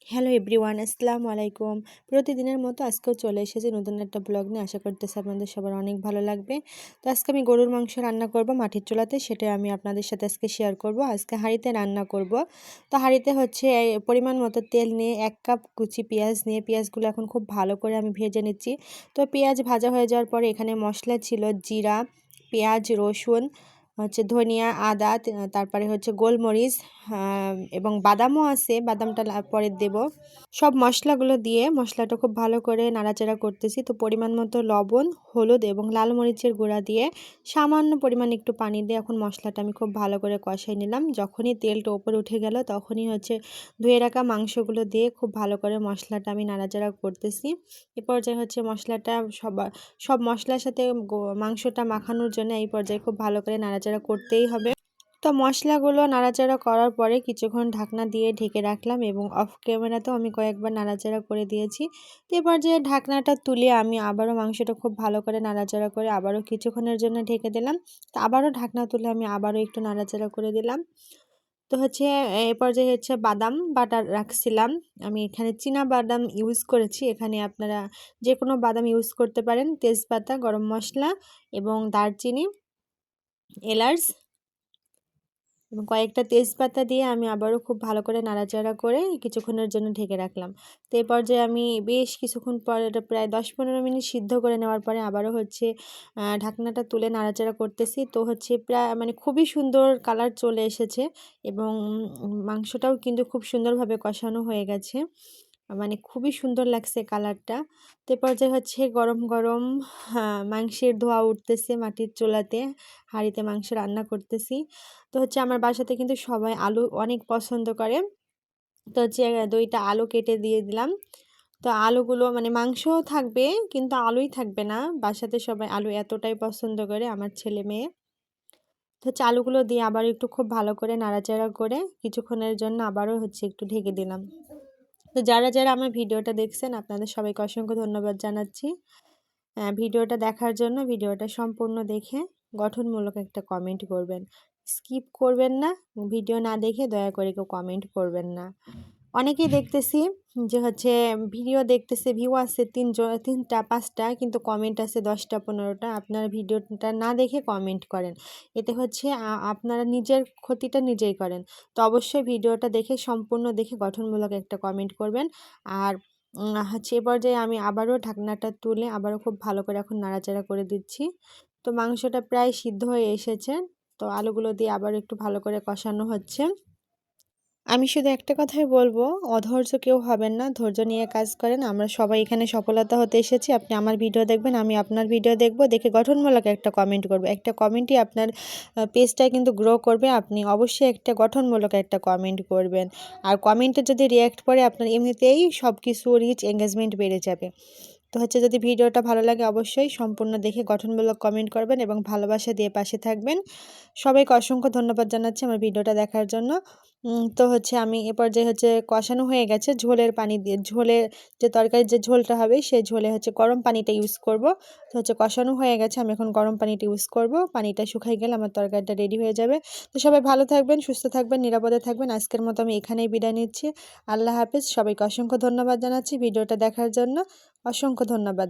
Hello everyone, আসসালামু আলাইকুম। প্রতিদিনের মতো আজকেও চলে এসেছি নতুন একটা ব্লগ নিয়ে। আশা করতেছি আপনাদের সবার অনেক ভালো লাগবে। তো আজকে আমি গরুর মাংস রান্না করব মাটির চুলাতে, সেটা আমি আপনাদের সাথে আজকে শেয়ার করব। আজকে হাঁড়িতে রান্না করব। তো হাঁড়িতে হচ্ছে পরিমাণ মতো তেল নিয়ে 1 কাপ কুচি পেঁয়াজ নিয়ে পেঁয়াজগুলো এখন খুব ভালো করে আমি ভেজে নিচ্ছি। তো পেঁয়াজ ভাজা হয়ে যাওয়ার পরে এখানে মশলা ছিল জিরা, পেঁয়াজ, রসুন, হচ্ছে ধনিয়া, আদা, তারপরে হচ্ছে গোলমরিচ, এবং বাদামও আছে, বাদামটা পরে দেব। সব মশলাগুলো দিয়ে মশলাটা খুব ভালো করে নাড়াচাড়া করতেছি। তো পরিমাণ মতো লবণ, হলুদ এবং লাল মরিচের গুঁড়া দিয়ে সামান্য পরিমাণ একটু পানি দিয়ে এখন মশলাটা আমি খুব ভালো করে কষাই নিলাম। যখনই তেলটা ওপরে উঠে গেল তখনই হচ্ছে ধুয়ে রাখা মাংসগুলো দিয়ে খুব ভালো করে মশলাটা আমি নাড়াচাড়া করতেছি। এ পর্যায়ে হচ্ছে মশলাটা সব মশলার সাথে মাংসটা মাখানোর জন্য এই পর্যায়ে খুব ভালো করে নাড়াচাড়া করতেই হবে। তো মশলাগুলো নাড়াচাড়া করার পরে কিছুক্ষণ ঢাকনা দিয়ে ঢেকে রাখলাম এবং অফ ক্যামেরাতেও আমি কয়েকবার নাড়াচাড়া করে দিয়েছি। তো এবার যে ঢাকনাটা তুলে আমি আবারও মাংসটা খুব ভালো করে নাড়াচাড়া করে আবারও কিছুক্ষণের জন্য ঢেকে দিলাম। তো আবারও ঢাকনা তুলে আমি আবারও একটু নাড়াচাড়া করে দিলাম। তো হচ্ছে এরপর যে হচ্ছে বাদাম বাটা রাখছিলাম, আমি এখানে চীনা বাদাম ইউজ করেছি। এখানে আপনারা যে কোনো বাদাম ইউজ করতে পারেন। তেজপাতা, গরম মশলা এবং দারচিনি, এলাচ এবং কয়েকটা তেজপাতা দিয়ে আমি আবারও খুব ভালো করে নাড়াচাড়া করে কিছুক্ষণের জন্য ঢেকে রাখলাম। তো এই পর্যায়ে আমি বেশ কিছুক্ষণ পর এটা প্রায় 10-15 মিনিট সিদ্ধ করে নেওয়ার পরে আবারও হচ্ছে ঢাকনাটা তুলে নাড়াচাড়া করতেছি। তো হচ্ছে প্রায় মানে খুবই সুন্দর কালার চলে এসেছে এবং মাংসটাও কিন্তু খুব সুন্দরভাবে কষানো হয়ে গেছে। মানে খুবই সুন্দর লাগছে কালারটা। তো এ পর্যায়ে হচ্ছে গরম গরম মাংসের ধোঁয়া উঠতেছে মাটির চুলাতে, হাঁড়িতে মাংস রান্না করতেছি। তো হচ্ছে আমার বাসাতে কিন্তু সবাই আলু অনেক পছন্দ করে। তো হচ্ছে 2টা আলু কেটে দিয়ে দিলাম। তো আলুগুলো মানে মাংসও থাকবে কিন্তু আলুই থাকবে না। বাসাতে সবাই আলু এতটাই পছন্দ করে, আমার ছেলে মেয়ে। তো হচ্ছে আলুগুলো দিয়ে আবার একটু খুব ভালো করে নাড়াচাড়া করে কিছুক্ষণের জন্য আবারও হচ্ছে একটু ঢেকে দিলাম। তো যারা আমার ভিডিওটা দেখছেন আপনাদের সবাইকে অসংখ্য ধন্যবাদ জানাচ্ছি। ভিডিওটা দেখার জন্য। ভিডিওটা সম্পূর্ণ দেখে গঠনমূলক একটা কমেন্ট করবেন। স্কিপ করবেন না, ভিডিও না দেখে দয়া করে কেউ কমেন্ট করবেন না। অনেকেই দেখতেছি যে হচ্ছে ভিডিও দেখতেছে, ভিউ আছে 3টা 5টা, কিন্তু কমেন্ট আছে 10টা 15টা। আপনারা ভিডিওটা না দেখে কমেন্ট করেন, এতে হচ্ছে আপনারা নিজের ক্ষতিটা নিজেই করেন। তো অবশ্যই ভিডিওটা দেখে সম্পূর্ণ দেখে গঠনমূলক একটা কমেন্ট করবেন। আর হচ্ছে এ পর্যায়ে আমি আবারও ঢাকনাটা তুলে আবারও খুব ভালো করে এখন নাড়াচাড়া করে দিচ্ছি। তো মাংসটা প্রায় সিদ্ধ হয়ে এসেছে। তো আলুগুলো দিয়ে আবার একটু ভালো করে কষানো হচ্ছে। আমি শুধু একটা কথাই বলবো, অধৈর্য কেউ হবেন না, ধৈর্য নিয়ে কাজ করেন। আমরা সবাই এখানে সফলতা হতে এসেছি। আপনি আমার ভিডিও দেখবেন, আমি আপনার ভিডিও দেখব, দেখে গঠনমূলক একটা কমেন্ট করব। একটা কমেন্টই আপনার পেজটা কিন্তু গ্রো করবে। আপনি অবশ্যই একটা গঠনমূলক একটা কমেন্ট করবেন। আর কমেন্টে যদি রিয়্যাক্ট করে আপনার এমনিতেই সব কিছু রিচ এঙ্গেজমেন্ট বেড়ে যাবে। তো হচ্ছে যদি ভিডিওটা ভালো লাগে অবশ্যই সম্পূর্ণ দেখে গঠনমূলক কমেন্ট করবেন এবং ভালোবাসা দিয়ে পাশে থাকবেন। সবাইকে অসংখ্য ধন্যবাদ জানাচ্ছি আমার ভিডিওটা দেখার জন্য। তো হচ্ছে আমি এ পর্যায়ে হচ্ছে কষানো হয়ে গেছে, ঝোলের পানি দিয়ে, ঝোলের যে তরকারির যে ঝোলটা হবে সেই ঝোলে হচ্ছে গরম পানিটা ইউজ করব। তো হচ্ছে কষানো হয়ে গেছে, আমি এখন গরম পানিটা ইউজ করব। পানিটা শুকাই গেলে আমার তরকারিটা রেডি হয়ে যাবে। তো সবাই ভালো থাকবেন, সুস্থ থাকবেন, নিরাপদে থাকবেন। আজকের মতো আমি এখানেই বিদায় নিচ্ছি। আল্লাহ হাফেজ। সবাইকে অসংখ্য ধন্যবাদ জানাচ্ছি ভিডিওটা দেখার জন্য। অসংখ্য ধন্যবাদ।